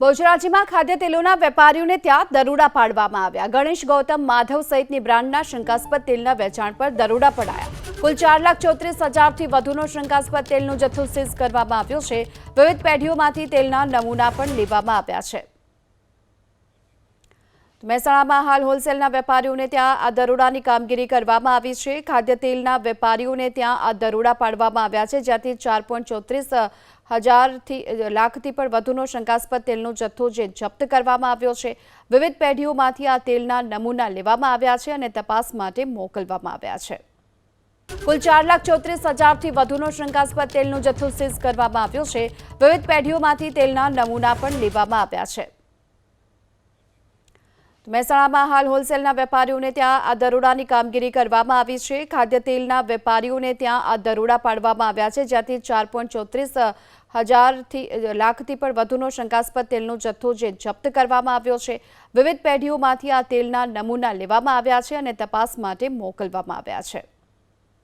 બહુચરાજીમાં ખાદ્ય તેલોના વેપારીઓને ત્યાં દરોડા પાડવામાં આવ્યા। ગણેશ ગૌતમ માધવ સહિતની બ્રાન્ડના શંકાસ્પદ તેલના વેચાણ પર દરોડા પડાયા। કુલ 4,34,000થી વધુનો શંકાસ્પદ તેલનો જથ્થો સીઝ કરવામાં આવ્યો છે। વિવિધ પેઢીઓમાંથી તેલના નમૂના પણ લેવામાં આવ્યા છે। મહેસાણામાં હાલ હોલસેલના વેપારીઓને ત્યાં આ દરોડાની કામગીરી કરવામાં આવી છે। ખાદ્ય તેલના વેપારીઓને ત્યાં આ દરોડા પાડવામાં આવ્યા છે, જ્યાંથી 4,34,000 લાખથી પણ વધુનો શંકાસ્પદ તેલનો જથ્થો જપ્ત કરવામાં આવ્યો છે। વિવિધ પેઢીઓમાંથી આ તેલના નમૂના લેવામાં આવ્યા છે અને તપાસ માટે મોકલવામાં આવ્યા છે। કુલ 4,34,000થી વધુનો શંકાસ્પદ તેલનો જથ્થો સીઝ કરવામાં આવ્યો છે। વિવિધ પેઢીઓમાંથી તેલના નમૂના પણ લેવામાં આવ્યા છે। મહેસાણામાં હાલ હોલસેલના વેપારીઓને ત્યાં આ દરોડાની કામગીરી કરવામાં આવી છે। ખાદ્ય તેલના વેપારીઓને ત્યાં આ દરોડા પાડવામાં આવ્યા છે, જ્યાંથી 4,34,000 લાખથી પણ વધુનો શંકાસ્પદ તેલનો જથ્થો જપ્ત કરવામાં આવ્યો છે। વિવિધ પેઢીઓમાંથી આ તેલના નમૂના લેવામાં આવ્યા છે અને તપાસ માટે મોકલવામાં આવ્યા છે।